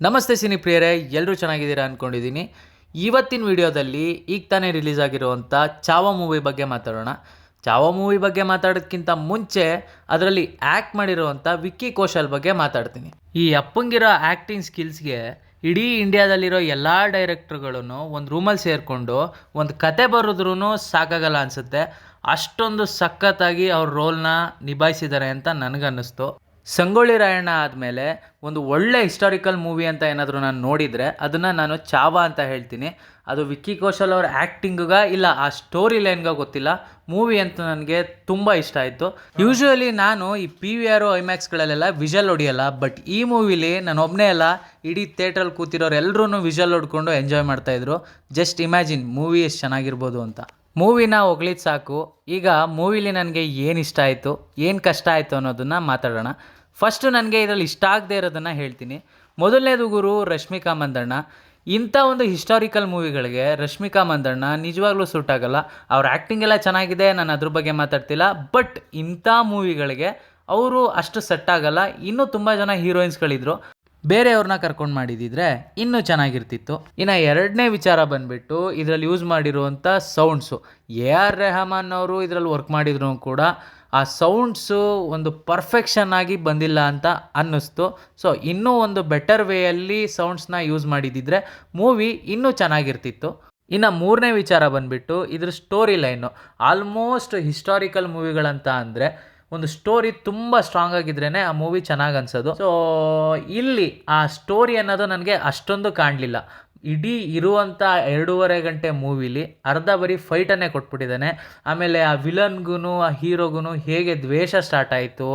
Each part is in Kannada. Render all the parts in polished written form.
ನಮಸ್ತೆ ಸಿನಿ ಪ್ರಿಯರೇ, ಎಲ್ಲರೂ ಚೆನ್ನಾಗಿದ್ದೀರಾ ಅಂದ್ಕೊಂಡಿದ್ದೀನಿ. ಇವತ್ತಿನ ವಿಡಿಯೋದಲ್ಲಿ ಈಗ ತಾನೇ ರಿಲೀಸ್ ಆಗಿರುವಂಥ ಚಾವಾ ಮೂವಿ ಬಗ್ಗೆ ಮಾತಾಡೋಣ. ಚಾವಾ ಮೂವಿ ಬಗ್ಗೆ ಮಾತಾಡೋದಕ್ಕಿಂತ ಮುಂಚೆ ಅದರಲ್ಲಿ ಆ್ಯಕ್ಟ್ ಮಾಡಿರುವಂಥ ವಿಕ್ಕಿ ಕೌಶಲ್ ಬಗ್ಗೆ ಮಾತಾಡ್ತೀನಿ. ಈ ಅಪ್ಪಂಗಿರೋ ಆ್ಯಕ್ಟಿಂಗ್ ಸ್ಕಿಲ್ಸ್ಗೆ ಇಡೀ ಇಂಡಿಯಾದಲ್ಲಿರೋ ಎಲ್ಲ ಡೈರೆಕ್ಟ್ರುಗಳನ್ನು ಒಂದು ರೂಮಲ್ಲಿ ಸೇರಿಕೊಂಡು ಒಂದು ಕತೆ ಬರೆದ್ರೂ ಸಾಕಾಗಲ್ಲ ಅನಿಸುತ್ತೆ. ಅಷ್ಟೊಂದು ಸಖತ್ತಾಗಿ ಅವ್ರ ರೋಲ್ನ ನಿಭಾಯಿಸಿದ್ದಾರೆ ಅಂತ ನನಗನ್ನಿಸ್ತು. ಸಂಗೊಳ್ಳಿ ರಾಯಣ್ಣ ಆದಮೇಲೆ ಒಂದು ಒಳ್ಳೆ ಹಿಸ್ಟಾರಿಕಲ್ ಮೂವಿ ಅಂತ ಏನಾದರೂ ನಾನು ನೋಡಿದರೆ ಅದನ್ನು ನಾನು ಚಾವಾ ಅಂತ ಹೇಳ್ತೀನಿ. ಅದು ವಿಕ್ಕಿ ಕೌಶಲ್ ಅವ್ರ ಆ್ಯಕ್ಟಿಂಗ್ಗ ಇಲ್ಲ ಆ ಸ್ಟೋರಿ ಲೈನ್ಗೆ ಗೊತ್ತಿಲ್ಲ, ಮೂವಿ ಅಂತ ನನಗೆ ತುಂಬ ಇಷ್ಟ ಆಯಿತು. ಯೂಶ್ವಲಿ ನಾನು ಈ PVR ಐಮ್ಯಾಕ್ಸ್ಗಳಲ್ಲೆಲ್ಲ ವಿಷಲ್ ಹೊಡಿಯಲ್ಲ, ಬಟ್ ಈ ಮೂವಿಲಿ ನಾನು ಒಬ್ಬನೇ ಅಲ್ಲ, ಇಡೀ ಥಿಯೇಟ್ರಲ್ಲಿ ಕೂತಿರೋರು ಎಲ್ಲರೂ ವಿಷಲ್ ಹೊಡ್ಕೊಂಡು ಎಂಜಾಯ್ ಮಾಡ್ತಾಯಿದ್ರು. ಜಸ್ಟ್ ಇಮ್ಯಾಜಿನ್ ಮೂವಿ ಎಷ್ಟು ಚೆನ್ನಾಗಿರ್ಬೋದು ಅಂತ. ಮೂವಿನ ಹೊಗಳಿದ್ದು ಸಾಕು, ಈಗ ಮೂವಿಲಿ ನನಗೆ ಏನು ಇಷ್ಟ ಆಯಿತು, ಏನು ಕಷ್ಟ ಆಯಿತು ಅನ್ನೋದನ್ನು ಮಾತಾಡೋಣ. ಫಸ್ಟು ನನಗೆ ಇದರಲ್ಲಿ ಇಷ್ಟ ಆಗದೆ ಇರೋದನ್ನು ಹೇಳ್ತೀನಿ. ಮೊದಲನೇದು ಗುರು ರಶ್ಮಿಕಾ ಮಂದಣ್ಣ. ಇಂಥ ಒಂದು ಹಿಸ್ಟಾರಿಕಲ್ ಮೂವಿಗಳಿಗೆ ರಶ್ಮಿಕಾ ಮಂದಣ್ಣ ನಿಜವಾಗ್ಲೂ ಸೂಟ್ ಆಗಲ್ಲ. ಅವ್ರ ಆ್ಯಕ್ಟಿಂಗ್ ಎಲ್ಲ ಚೆನ್ನಾಗಿದೆ, ನಾನು ಅದ್ರ ಬಗ್ಗೆ ಮಾತಾಡ್ತಿಲ್ಲ, ಬಟ್ ಇಂಥ ಮೂವಿಗಳಿಗೆ ಅವರು ಅಷ್ಟು ಸೆಟ್ ಆಗಲ್ಲ. ಇನ್ನೂ ತುಂಬ ಜನ ಹೀರೋಯಿನ್ಸ್ಗಳಿದ್ರು, ಬೇರೆಯವ್ರನ್ನ ಕರ್ಕೊಂಡು ಮಾಡಿದಿದ್ರೆ ಇನ್ನೂ ಚೆನ್ನಾಗಿರ್ತಿತ್ತು. ಇನ್ನು ಎರಡನೇ ವಿಚಾರ ಬಂದುಬಿಟ್ಟು ಇದರಲ್ಲಿ ಯೂಸ್ ಮಾಡಿರುವಂಥ ಸೌಂಡ್ಸು. AR ರೆಹಮಾನ್ ಅವರು ಇದರಲ್ಲಿ ವರ್ಕ್ ಮಾಡಿದ್ರು ಕೂಡ ಆ ಸೌಂಡ್ಸು ಒಂದು ಪರ್ಫೆಕ್ಷನ್ ಆಗಿ ಬಂದಿಲ್ಲ ಅಂತ ಅನ್ನಿಸ್ತು. ಸೊ ಇನ್ನೂ ಒಂದು ಬೆಟರ್ ವೇಯಲ್ಲಿ ಸೌಂಡ್ಸ್ನ ಯೂಸ್ ಮಾಡಿದಿದ್ರೆ ಮೂವಿ ಇನ್ನೂ ಚೆನ್ನಾಗಿರ್ತಿತ್ತು. ಇನ್ನು ಮೂರನೇ ವಿಚಾರ ಬಂದುಬಿಟ್ಟು ಇದ್ರ ಸ್ಟೋರಿ ಲೈನು. ಆಲ್ಮೋಸ್ಟ್ ಹಿಸ್ಟಾರಿಕಲ್ ಮೂವಿಗಳಂತ ಅಂದರೆ ಒಂದು ಸ್ಟೋರಿ ತುಂಬ ಸ್ಟ್ರಾಂಗ್ ಆಗಿದ್ರೇ ಆ ಮೂವಿ ಚೆನ್ನಾಗಿ ಅನ್ಸೋದು. ಸೊ ಇಲ್ಲಿ ಆ ಸ್ಟೋರಿ ಅನ್ನೋದು ನನಗೆ ಅಷ್ಟೊಂದು ಕಾಣಲಿಲ್ಲ. ಇಡೀ ಇರುವಂಥ 2.5 ಗಂಟೆ ಮೂವಿಲಿ ಅರ್ಧ ಬರೀ ಫೈಟನ್ನೇ ಕೊಟ್ಬಿಟ್ಟಿದ್ದಾನೆ. ಆಮೇಲೆ ಆ ವಿಲನ್ಗೂ ಆ ಹೀರೋಗೂ ಹೇಗೆ ದ್ವೇಷ ಸ್ಟಾರ್ಟ್ ಆಯಿತು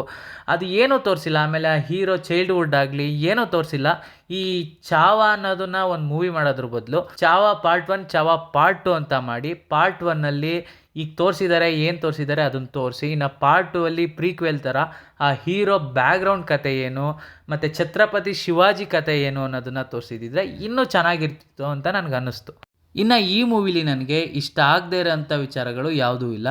ಅದು ಏನೂ ತೋರಿಸಿಲ್ಲ. ಆಮೇಲೆ ಆ ಹೀರೋ ಚೈಲ್ಡ್ಹುಡ್ ಆಗಲಿ ಏನೂ ತೋರಿಸಿಲ್ಲ. ಈ ಚಾವಾ ಅನ್ನೋದನ್ನ ಒಂದು ಮೂವಿ ಮಾಡೋದ್ರ ಬದಲು ಚಾವಾ ಪಾರ್ಟ್ 1 ಚಾವಾ ಪಾರ್ಟ್ 2 ಅಂತ ಮಾಡಿ ಪಾರ್ಟ್ 1ನಲ್ಲಿ ಈಗ ತೋರಿಸಿದ್ದಾರೆ, ಏನು ತೋರಿಸಿದ್ದಾರೆ ಅದನ್ನು ತೋರಿಸಿ, ಇನ್ನು ಪಾರ್ಟ್ 2ಅಲ್ಲಿ ಪ್ರೀಕ್ವೆಲ್ ಥರ ಆ ಹೀರೋ ಬ್ಯಾಕ್ಗ್ರೌಂಡ್ ಕತೆ ಏನು ಮತ್ತು ಛತ್ರಪತಿ ಶಿವಾಜಿ ಕತೆ ಏನು ಅನ್ನೋದನ್ನು ತೋರಿಸಿದ್ರೆ ಇನ್ನೂ ಚೆನ್ನಾಗಿರ್ತಿತ್ತು ಅಂತ ನನಗೆ ಅನ್ನಿಸ್ತು. ಇನ್ನು ಈ ಮೂವಿಲಿ ನನಗೆ ಇಷ್ಟ ಆಗದೇ ಇರೋಂಥ ವಿಚಾರಗಳು ಯಾವುದೂ ಇಲ್ಲ.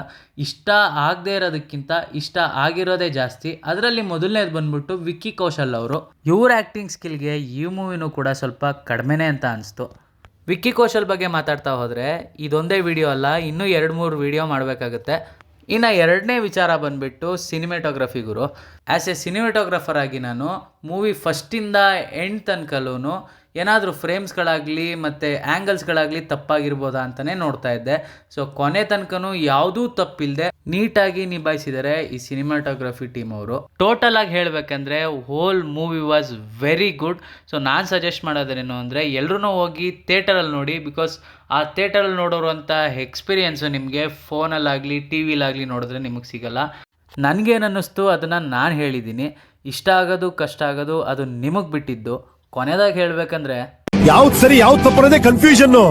ಇಷ್ಟ ಆಗದೇ ಇರೋದಕ್ಕಿಂತ ಇಷ್ಟ ಆಗಿರೋದೇ ಜಾಸ್ತಿ. ಅದರಲ್ಲಿ ಮೊದಲನೇದು ಬಂದ್ಬಿಟ್ಟು ವಿಕ್ಕಿ ಕೌಶಲ್ ಅವರು. ಇವ್ರ ಆ್ಯಕ್ಟಿಂಗ್ ಸ್ಕಿಲ್ಗೆ ಈ ಮೂವಿನೂ ಕೂಡ ಸ್ವಲ್ಪ ಕಡಿಮೆನೇ ಅಂತ ಅನಿಸ್ತು. ವಿಕ್ಕಿ ಕೌಶಲ್ ಬಗ್ಗೆ ಮಾತಾಡ್ತಾ ಹೋದರೆ ಇದೊಂದೇ ವಿಡಿಯೋ ಅಲ್ಲ, ಇನ್ನೂ 2-3 ವಿಡಿಯೋ ಮಾಡಬೇಕಾಗುತ್ತೆ. ಇನ್ನು ಎರಡನೇ ವಿಚಾರ ಬಂದುಬಿಟ್ಟು ಸಿನಿಮೆಟೋಗ್ರಫಿ ಗುರು. ಆ್ಯಸ್ ಎ ಸಿನಿಮೆಟೋಗ್ರಫರ್ ಆಗಿ ನಾನು ಮೂವಿ ಫಸ್ಟಿಂದ ಎಂಡ್ ತನಕಲೂ ಏನಾದರೂ ಫ್ರೇಮ್ಸ್ಗಳಾಗಲಿ ಮತ್ತು ಆ್ಯಂಗಲ್ಸ್ಗಳಾಗಲಿ ತಪ್ಪಾಗಿರ್ಬೋದಾ ಅಂತಲೇ ನೋಡ್ತಾ ಇದ್ದೆ. ಸೊ ಕೊನೆ ತನಕನೂ ಯಾವುದೂ ತಪ್ಪಿಲ್ಲದೆ ನೀಟಾಗಿ ನಿಭಾಯಿಸಿದ್ದಾರೆ ಈ ಸಿನಿಮಾಟೋಗ್ರಫಿ ಟೀಮ್ ಅವರು. ಟೋಟಲ್ ಆಗಿ ಹೇಳಬೇಕಂದ್ರೆ whole movie was very good. So ನಾನು ಸಜೆಸ್ಟ್ ಮಾಡೋದೇನು ಅಂದರೆ ಎಲ್ಲರೂ ಹೋಗಿ ಥಿಯೇಟರಲ್ಲಿ ನೋಡಿ, ಬಿಕಾಸ್ ಆ ಥಿಯೇಟರಲ್ಲಿ ನೋಡೋರುವಂಥ ಎಕ್ಸ್ಪೀರಿಯೆನ್ಸು ನಿಮಗೆ ಫೋನಲ್ಲಾಗಲಿ TVಲಾಗಲಿ ನೋಡಿದ್ರೆ ನಿಮಗೆ ಸಿಗಲ್ಲ. ನನಗೇನನ್ನಿಸ್ತು ಅದನ್ನು ನಾನು ಹೇಳಿದ್ದೀನಿ. ಇಷ್ಟ ಆಗೋದು ಕಷ್ಟ ಆಗೋದು ಅದು ನಿಮಗೆ ಬಿಟ್ಟಿದ್ದು. ಕೊನೆದಾಗಿ ಹೇಳಬೇಕಂದ್ರೆ ಯಾವ್ದು ಸರಿ ಯಾವ್ದು ತಪ್ಪು ಅನ್ನೋದೇ ಕನ್ಫ್ಯೂಷನ್ನು.